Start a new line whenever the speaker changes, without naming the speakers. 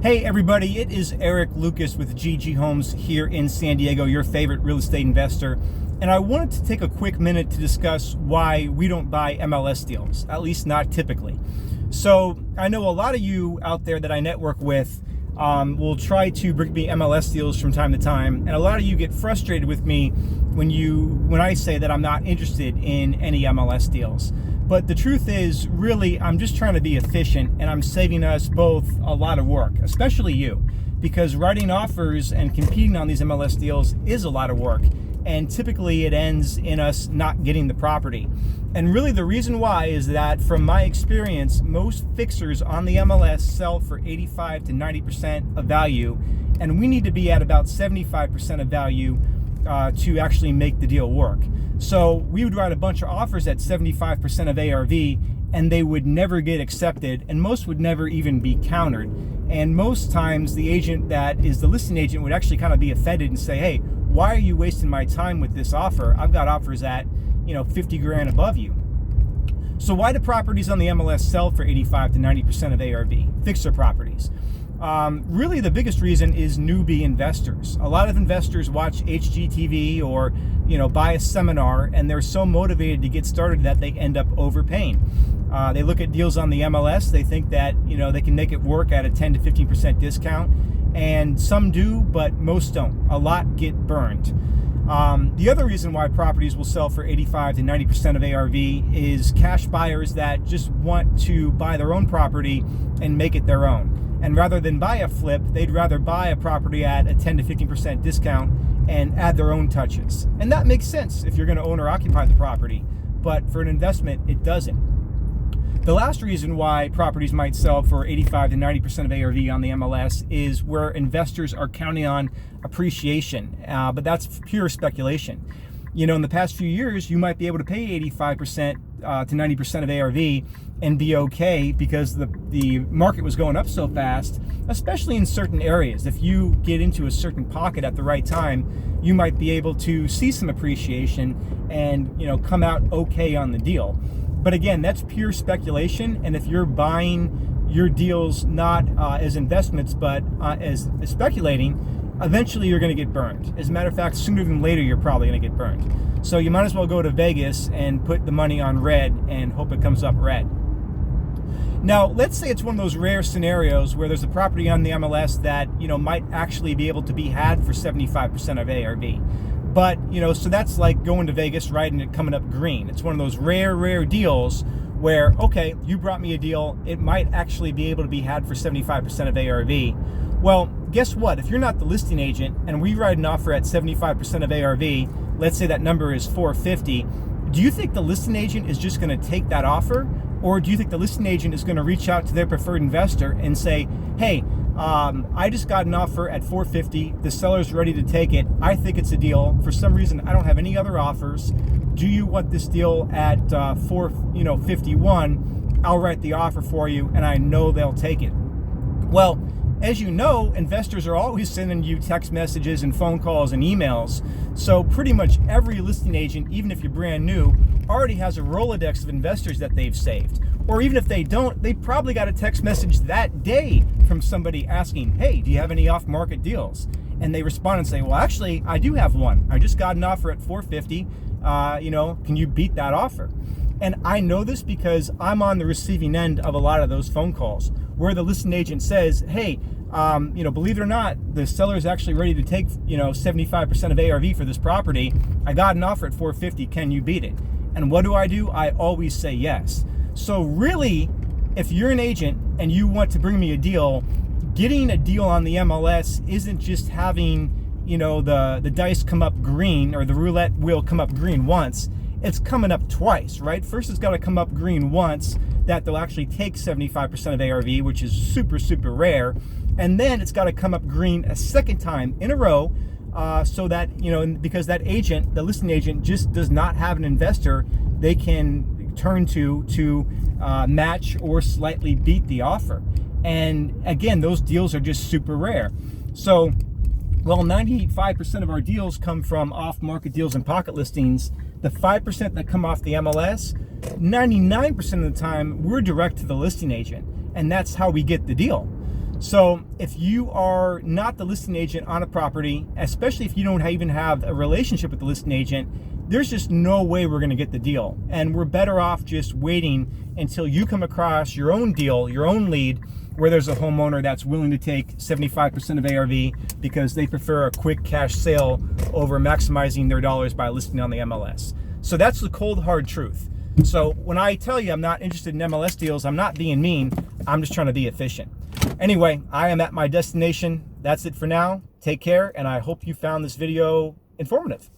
Hey everybody, it is Eric Lucas with GG Homes here in San Diego, your favorite real estate investor. And I wanted to take a quick minute to discuss why we don't buy MLS deals, at least not typically. So I know a lot of you out there that I network with will try to bring me MLS deals from time to time. And a lot of you get frustrated with me when I say that I'm not interested in any MLS deals. But the truth is, really, I'm just trying to be efficient, and I'm saving us both a lot of work, especially you, because writing offers and competing on these MLS deals is a lot of work, and typically it ends in us not getting the property. And really the reason why is that, from my experience, most fixers on the MLS sell for 85 to 90% of value, and we need to be at about 75% of value to actually make the deal work. So we would write a bunch of offers at 75% of ARV, and they would never get accepted, and most would never even be countered. And most times the agent that is the listing agent would actually kind of be offended and say, hey, why are you wasting my time with this offer? I've got offers at 50 grand above you. So why do properties on the MLS sell for 85 to 90% of ARV, fixer properties? Really the biggest reason is newbie investors. A lot of investors watch HGTV or buy a seminar, and they're so motivated to get started that they end up overpaying. They look at deals on the MLS, they think that they can make it work at a 10 to 15% discount, and some do, but most don't. A lot get burned. The other reason why properties will sell for 85 to 90% of ARV is cash buyers that just want to buy their own property and make it their own. And rather than buy a flip, they'd rather buy a property at a 10 to 15% discount and add their own touches. And that makes sense if you're going to own or occupy the property, but for an investment, it doesn't. The last reason why properties might sell for 85 to 90% of ARV on the MLS is where investors are counting on appreciation, but that's pure speculation. In the past few years, you might be able to pay 85% to 90% of ARV and be okay because the market was going up so fast, especially in certain areas. If you get into a certain pocket at the right time, you might be able to see some appreciation and come out okay on the deal. But again, that's pure speculation, and if you're buying your deals not as investments but as speculating, eventually you're going to get burned. As a matter of fact, sooner than later, you're probably going to get burned. So you might as well go to Vegas and put the money on red and hope it comes up red. Now, let's say it's one of those rare scenarios where there's a property on the MLS that, might actually be able to be had for 75% of ARV. But, so that's like going to Vegas, right, and it coming up green. It's one of those rare deals where, okay, you brought me a deal, it might actually be able to be had for 75% of ARV. Well, guess what? If you're not the listing agent and we write an offer at 75% of ARV, let's say that number is 450, do you think the listing agent is just going to take that offer? Or do you think the listing agent is going to reach out to their preferred investor and say, hey, I just got an offer at 450, the seller's ready to take it, I think it's a deal, for some reason I don't have any other offers, do you want this deal at 451? I'll write the offer for you and I know they'll take it. Well, as you know, investors are always sending you text messages and phone calls and emails. So pretty much every listing agent, even if you're brand new, already has a Rolodex of investors that they've saved. Or even if they don't, they probably got a text message that day from somebody asking, hey, do you have any off-market deals? And they respond and say, well, actually, I do have one. I just got an offer at 450. Can you beat that offer? And I know this because I'm on the receiving end of a lot of those phone calls where the listing agent says, hey, believe it or not, the seller is actually ready to take, 75% of ARV for this property. I got an offer at 450. Can you beat it? And what do? I always say yes. So really, if you're an agent and you want to bring me a deal, getting a deal on the MLS isn't just having, the dice come up green or the roulette wheel come up green once. It's coming up twice, right? First, it's got to come up green once that they'll actually take 75% of ARV, which is super, super rare. And then it's got to come up green a second time in a row so that, because that agent, the listing agent, just does not have an investor they can turn to match or slightly beat the offer. And again, those deals are just super rare. So, well, 95% of our deals come from off-market deals and pocket listings. The 5% that come off the MLS, 99% of the time, we're direct to the listing agent, and that's how we get the deal. So if you are not the listing agent on a property, especially if you don't even have a relationship with the listing agent, there's just no way we're going to get the deal. And we're better off just waiting until you come across your own deal, your own lead, where there's a homeowner that's willing to take 75% of ARV because they prefer a quick cash sale over maximizing their dollars by listing on the MLS. So that's the cold, hard truth. So when I tell you I'm not interested in MLS deals, I'm not being mean. I'm just trying to be efficient. Anyway, I am at my destination. That's it for now. Take care, and I hope you found this video informative.